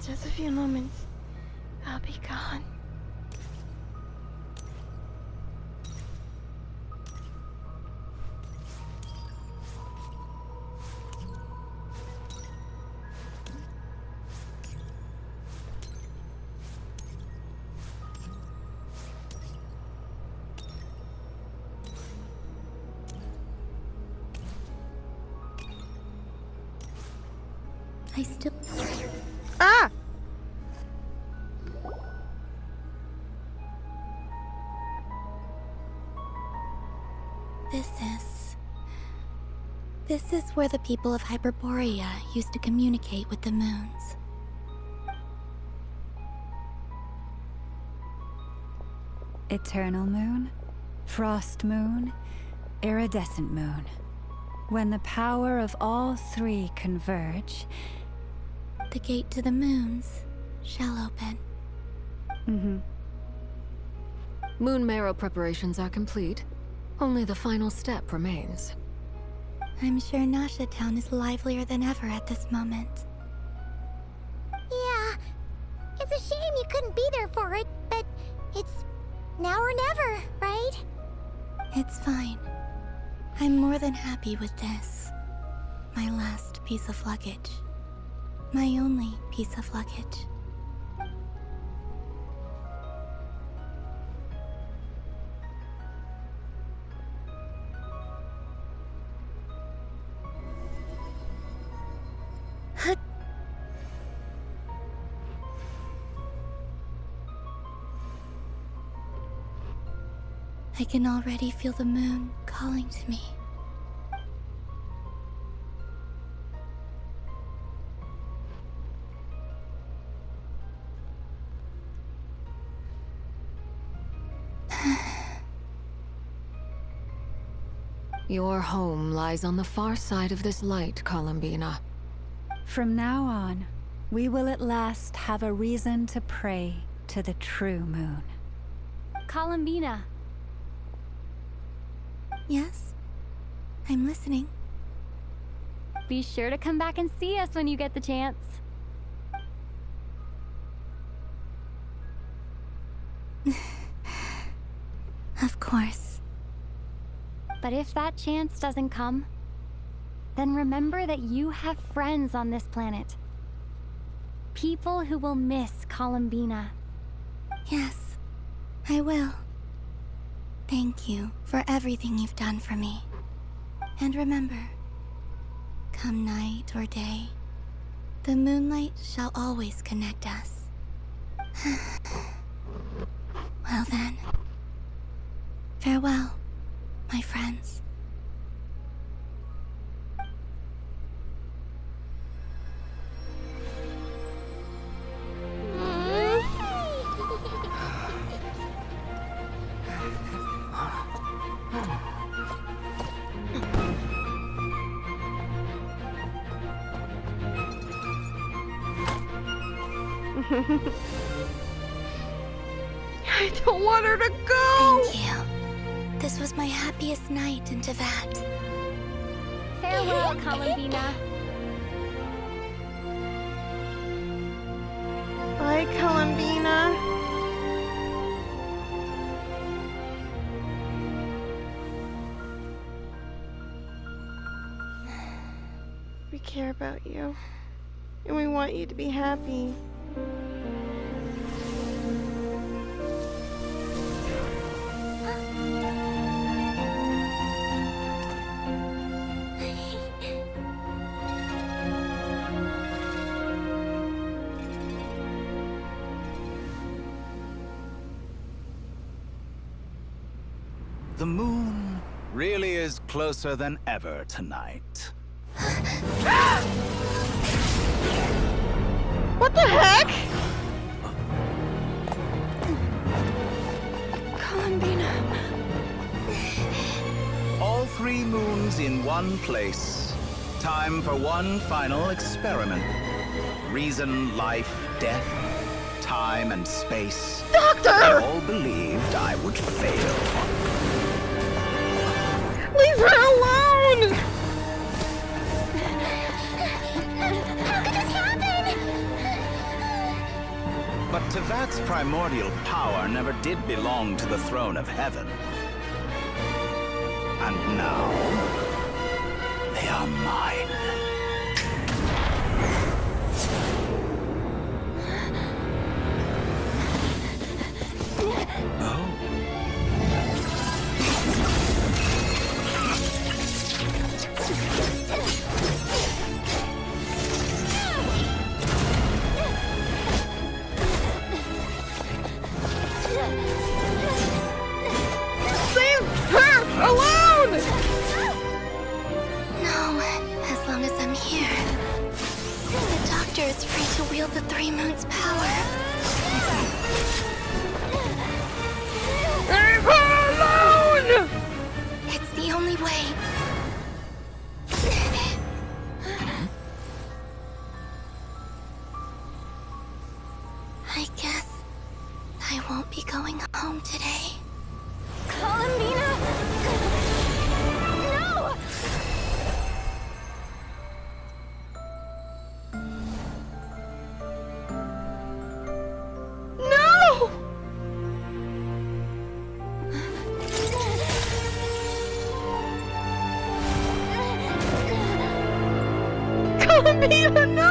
Just a few moments. I'll be gone. I still... Ah! This is where the people of Hyperborea used to communicate with the moons. Eternal moon, frost moon, iridescent moon. When the power of all three converge... The gate to the moons shall open. Moon marrow preparations are complete. Only the final step remains. I'm sure Nasha Town is livelier than ever at this moment. Yeah, it's a shame you couldn't be there for it, but it's now or never, right? It's fine. I'm more than happy with this. My last piece of luggage. My only piece of luggage. I can already feel the moon calling to me. Your home lies on the far side of this light, Columbina. From now on, we will at last have a reason to pray to the true moon. Columbina. Yes? I'm listening. Be sure to come back and see us when you get the chance. Of course. But if that chance doesn't come, then remember that you have friends on this planet. People who will miss Columbina. Yes, I will. Thank you for everything you've done for me. And remember, come night or day, the moonlight shall always connect us. Well then, farewell, my friends. I don't want her to go! Thank you. This was my happiest night in Teyvat. Farewell, Columbina. Bye, Columbina. We care about you, and we want you to be happy. The moon really is closer than ever tonight. What the heck? Columbina. All three moons in one place. Time for one final experiment. Reason, life, death, time and space. Doctor! They all believed I would fail. Leave her alone! How could this happen? But Tevat's primordial power never did belong to the throne of heaven. And now, they are mine. Oh. Leave her alone! No, as long as I'm here. The Doctor is free to wield the Three Moons' power. Leave her alone! It's the only way. I guess I won't be going home today. Columbina! No! No! Columbina, no!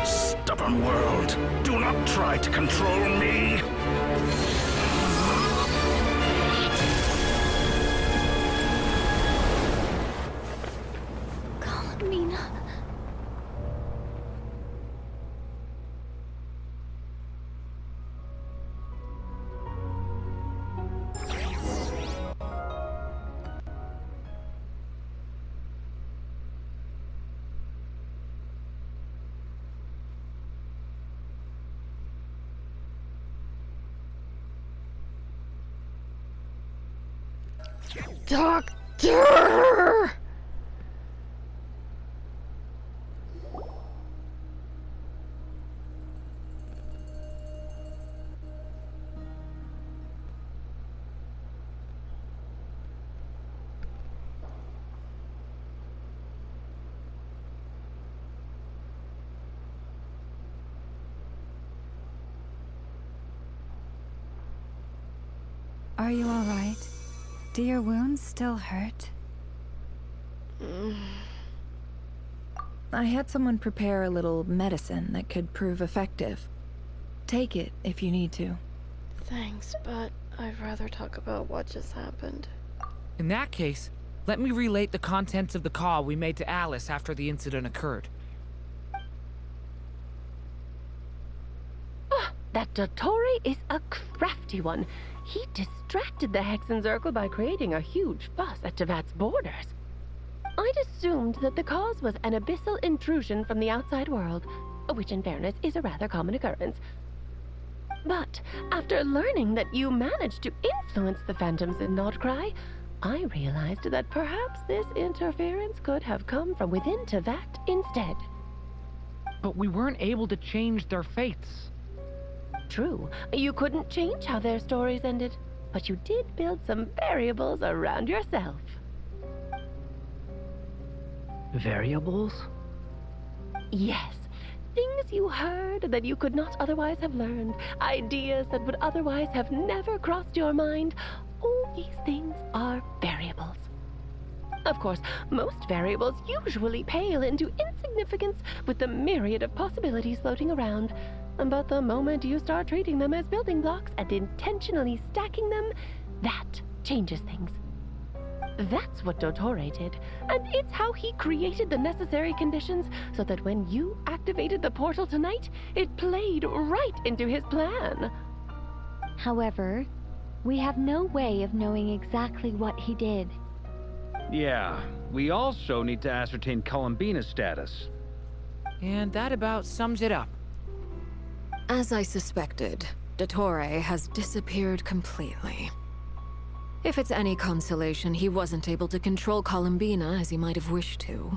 Stubborn world, do not try to control me. Columbina. Doctor! Are you all right? Do your wounds still hurt? I had someone prepare a little medicine that could prove effective. Take it if you need to. Thanks, but I'd rather talk about what just happened. In that case, let me relate the contents of the call we made to Alice after the incident occurred. That Dottore is a crafty one. He distracted the Hexenzirkel by creating a huge fuss at Tevat's borders. I'd assumed that the cause was an abyssal intrusion from the outside world, which in fairness is a rather common occurrence. But after learning that you managed to influence the phantoms in Nordcry, I realized that perhaps this interference could have come from within Tevat instead. But we weren't able to change their fates. True, you couldn't change how their stories ended, but you did build some variables around yourself. Variables? Yes. Things you heard that you could not otherwise have learned. Ideas that would otherwise have never crossed your mind. All these things are variables. Of course, most variables usually pale into insignificance with the myriad of possibilities floating around. But the moment you start treating them as building blocks and intentionally stacking them, that changes things. That's what Dottore did, and it's how he created the necessary conditions so that when you activated the portal tonight, it played right into his plan. However, we have no way of knowing exactly what he did. Yeah, we also need to ascertain Columbina's status. And that about sums it up. As I suspected, Dottore has disappeared completely. If it's any consolation, he wasn't able to control Columbina as he might have wished to.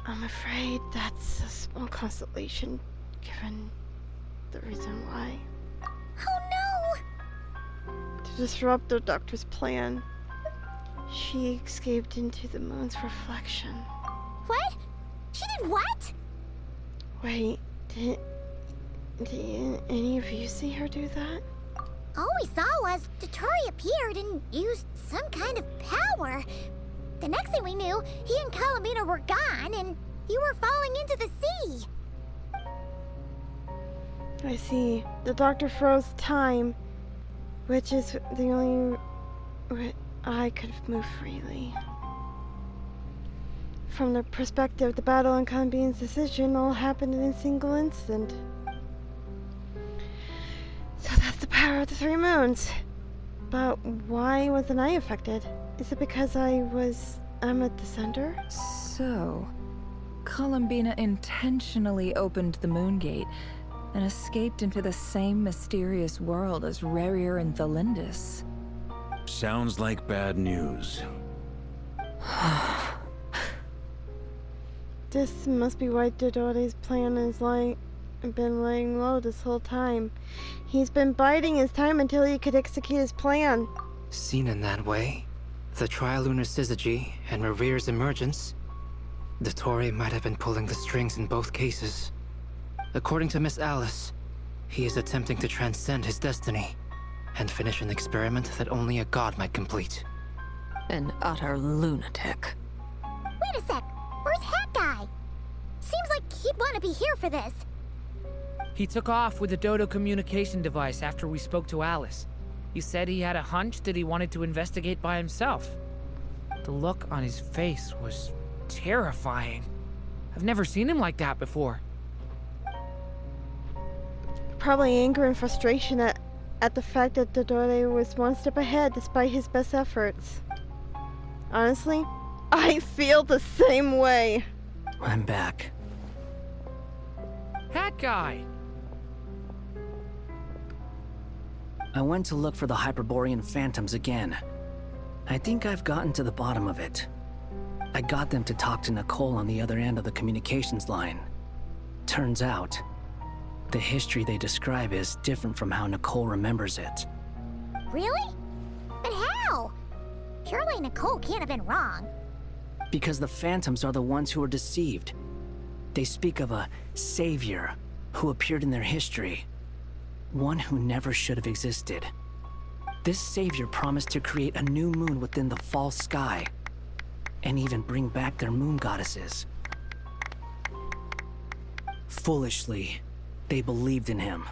I'm afraid that's a small consolation, given the reason why. Oh no! to disrupt the Doctor's plan. She escaped into the moon's reflection. What? She did what? Wait, did any of you see her do that? All we saw was Dottore appeared and used some kind of power. The next thing we knew, he and Columbina were gone, and you were falling into the sea. I see. The Doctor froze time, which is the only way I could move freely. From the perspective, the battle and Columbina's decision all happened in a single instant. So that's the power of the 3 moons. But why wasn't I affected? Is it because I'm at the center? So, Columbina intentionally opened the moon gate and escaped into the same mysterious world as Rerir and Thalindis. Sounds like bad news. This must be why Dottore's plan is been laying low this whole time. He's been biding his time until he could execute his plan. Seen in that way, the Trilunar Syzygy and Rerir's emergence, Dottore might have been pulling the strings in both cases. According to Miss Alice, he is attempting to transcend his destiny and finish an experiment that only a god might complete. An utter lunatic. Wait a sec. Where's Hat Guy? Seems like he'd want to be here for this. He took off with the Dodo communication device after we spoke to Alice. He said he had a hunch that he wanted to investigate by himself. The look on his face was terrifying. I've never seen him like that before. Probably anger and frustration at the fact that Dottore was one step ahead despite his best efforts. Honestly, I feel the same way. I'm back. Hat Guy! I went to look for the Hyperborean phantoms again. I think I've gotten to the bottom of it. I got them to talk to Nicole on the other end of the communications line. Turns out, the history they describe is different from how Nicole remembers it. Really? But how? Surely Nicole can't have been wrong. Because the phantoms are the ones who were deceived. They speak of a savior who appeared in their history. One who never should have existed. This savior promised to create a new moon within the false sky, and even bring back their moon goddesses. Foolishly, they believed in him,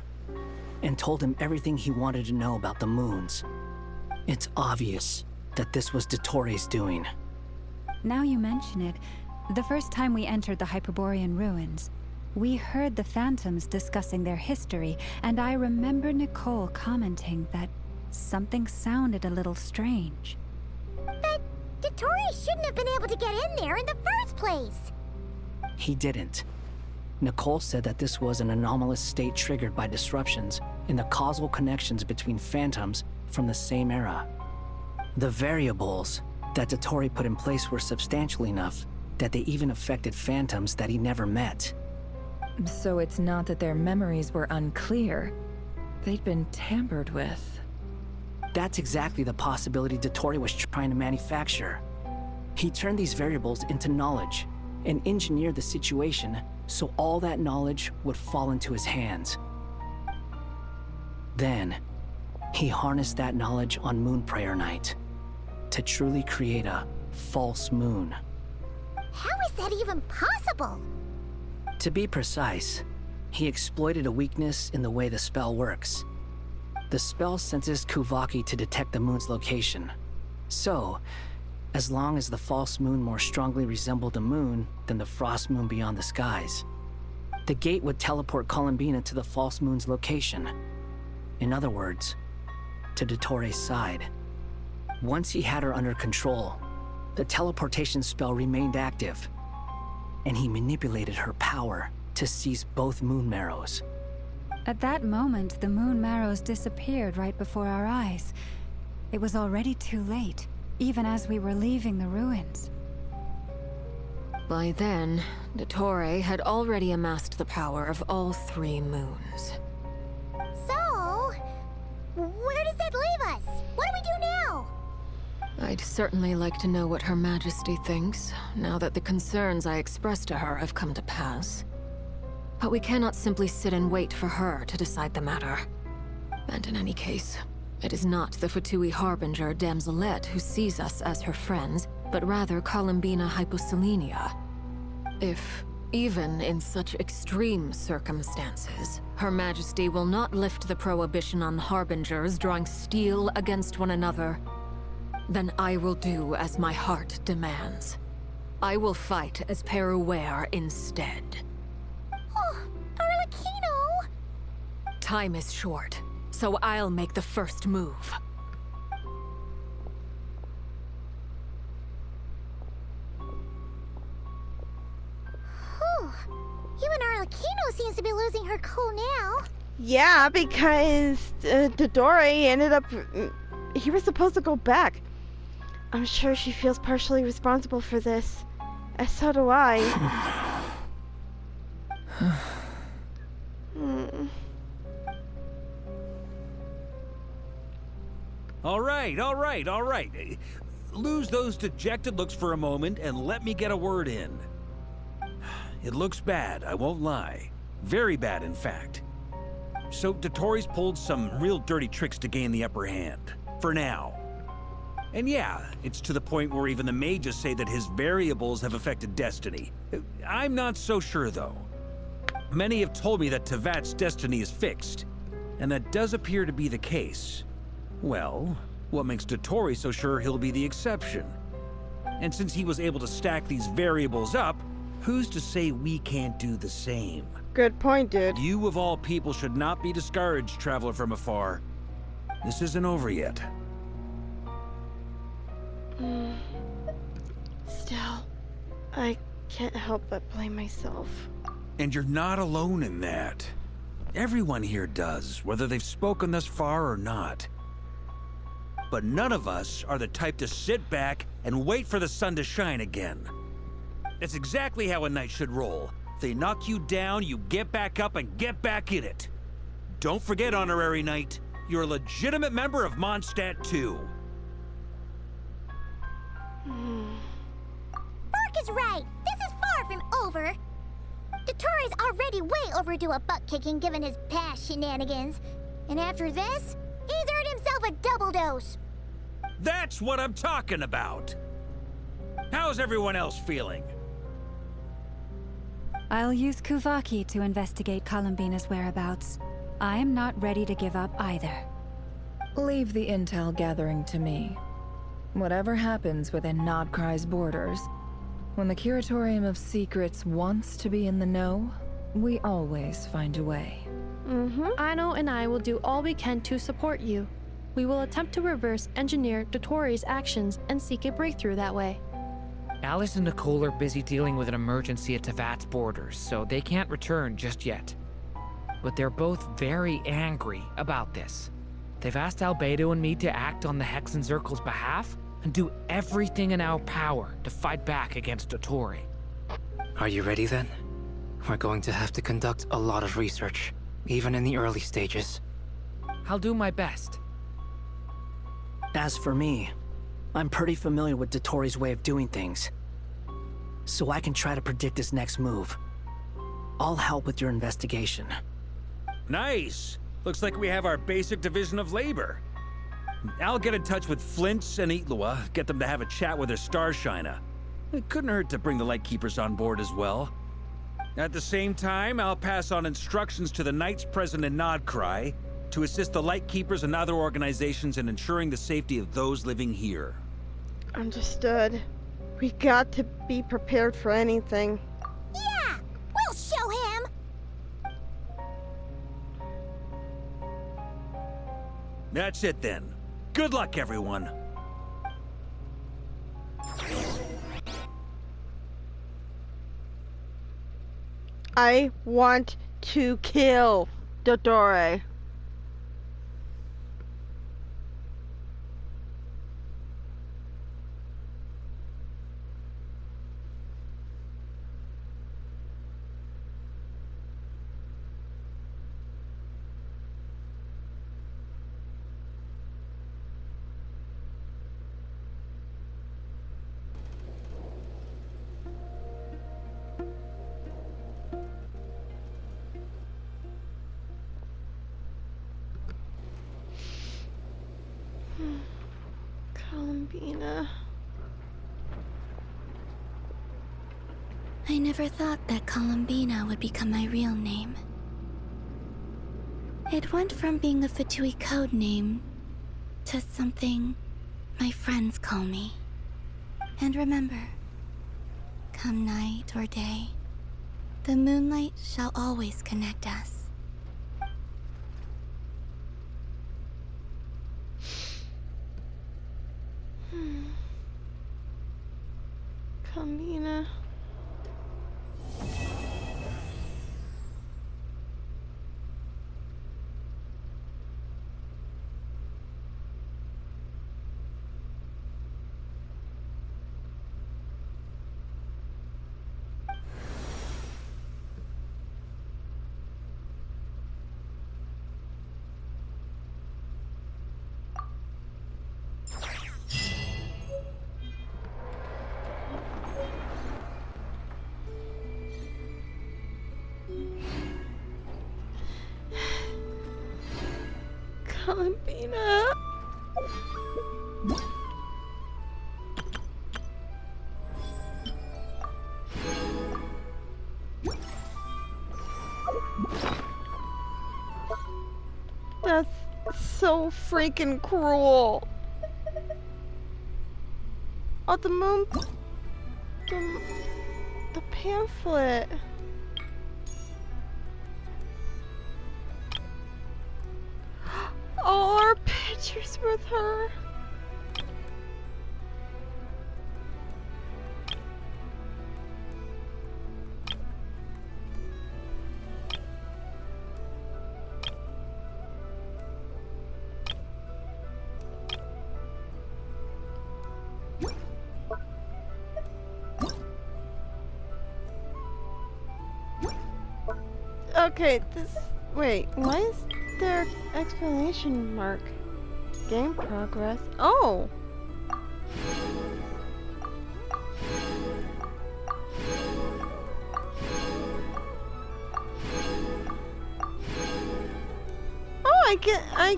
and told him everything he wanted to know about the moons. It's obvious that this was Dottore's doing. Now you mention it, the first time we entered the Hyperborean ruins, we heard the phantoms discussing their history, and I remember Nicole commenting that something sounded a little strange. But Dottore shouldn't have been able to get in there in the first place. He didn't. Nicole said that this was an anomalous state triggered by disruptions in the causal connections between phantoms from the same era. The variables that Dottore put in place were substantial enough that they even affected phantoms that he never met. So it's not that their memories were unclear. They'd been tampered with. That's exactly the possibility Dottore was trying to manufacture. He turned these variables into knowledge and engineered the situation so all that knowledge would fall into his hands. Then, he harnessed that knowledge on Moon Prayer Night to truly create a false moon. How is that even possible? To be precise, he exploited a weakness in the way the spell works. The spell senses Kuvaki to detect the moon's location. So, as long as the false moon more strongly resembled a moon than the frost moon beyond the skies, the gate would teleport Columbina to the false moon's location. In other words, to Dottore's side. Once he had her under control, the teleportation spell remained active, and he manipulated her power to seize both moon marrows. At that moment, the moon marrows disappeared right before our eyes. It was already too late, even as we were leaving the ruins. By then, Dottore had already amassed the power of all 3 moons. So, where does that leave us? I'd certainly like to know what Her Majesty thinks, now that the concerns I expressed to her have come to pass. But we cannot simply sit and wait for her to decide the matter. And in any case, it is not the Fatui Harbinger Damselette who sees us as her friends, but rather Columbina Hyposelenia. If, even in such extreme circumstances, Her Majesty will not lift the prohibition on Harbingers drawing steel against one another, then I will do as my heart demands. I will fight as Peruware instead. Oh, Arlecchino! Time is short, so I'll make the first move. Even Arlecchino seems to be losing her cool now. Yeah, because Dodore ended up... He was supposed to go back. I'm sure she feels partially responsible for this. And so do I. All right. Lose those dejected looks for a moment and let me get a word in. It looks bad, I won't lie. Very bad, in fact. So Dottores pulled some real dirty tricks to gain the upper hand. For now. And yeah, it's to the point where even the mages say that his variables have affected destiny. I'm not so sure, though. Many have told me that Tevat's destiny is fixed, and that does appear to be the case. Well, what makes Dottore so sure he'll be the exception? And since he was able to stack these variables up, who's to say we can't do the same? Good point, dude. You of all people should not be discouraged, traveler from afar. This isn't over yet. Still, I can't help but blame myself. And you're not alone in that. Everyone here does, whether they've spoken thus far or not. But none of us are the type to sit back and wait for the sun to shine again. That's exactly how a knight should roll. If they knock you down, you get back up and get back in it. Don't forget, Honorary Knight, you're a legitimate member of Mondstadt too. Bark is right. This is far from over. Dottore's already way overdue a butt-kicking given his past shenanigans. And after this, he's earned himself a double dose. That's what I'm talking about. How's everyone else feeling? I'll use Kuvaki to investigate Columbina's whereabouts. I am not ready to give up either. Leave the intel gathering to me. Whatever happens within Nodcry's borders, when the Curatorium of Secrets wants to be in the know, we always find a way. Aino and I will do all we can to support you. We will attempt to reverse engineer Dottore's actions and seek a breakthrough that way. Alice and Nicole are busy dealing with an emergency at Tevat's borders, so they can't return just yet. But they're both very angry about this. They've asked Albedo and me to act on the Hexenzirkel's behalf and do everything in our power to fight back against Dottore. Are you ready then? We're going to have to conduct a lot of research, even in the early stages. I'll do my best. As for me, I'm pretty familiar with Dottore's way of doing things, so I can try to predict his next move. I'll help with your investigation. Nice! Looks like we have our basic division of labor. I'll get in touch with Flints and Itlua, get them to have a chat with their Starshiner. It couldn't hurt to bring the Lightkeepers on board as well. At the same time, I'll pass on instructions to the Knights present in Nodcry to assist the Lightkeepers and other organizations in ensuring the safety of those living here. Understood. We got to be prepared for anything. Yeah! We'll show him! That's it then. Good luck, everyone. I want to kill Dottore. Columbina. I never thought that Columbina would become my real name. It went from being a Fatui code name to something my friends call me. And remember, come night or day, the moonlight shall always connect us. Columbina. Columbina. That's so freaking cruel. Oh, the moon. The pamphlet. All our pictures with her. Okay, wait, why is there exclamation mark? Game progress. Oh! Oh, I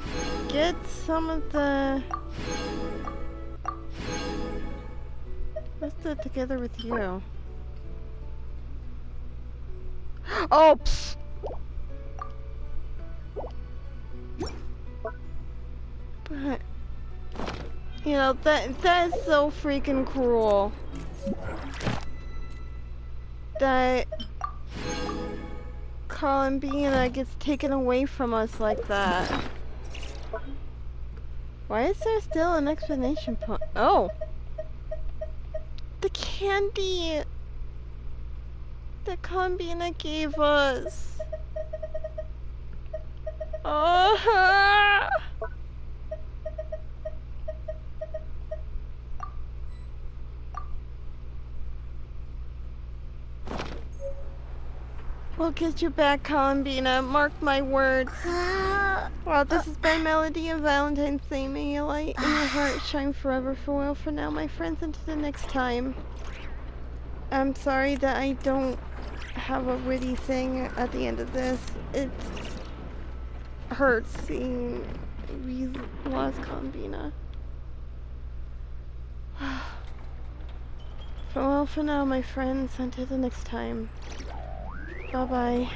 get some of the... What's that together with you? Oh, pfft. But, you know, that is so freaking cruel. That Columbina gets taken away from us like that. Why is there still an explanation point? Oh! The candy that Columbina gave us. Oh! We'll get you back, Columbina. Mark my words. Well, this has been Melody of Valentine's Day. May your light and your heart shine forever. Farewell for now, my friends, until the next time. I'm sorry that I don't have a witty thing at the end of this. It hurts seeing we lost Columbina. Farewell for now, my friends, until the next time. Bye-bye.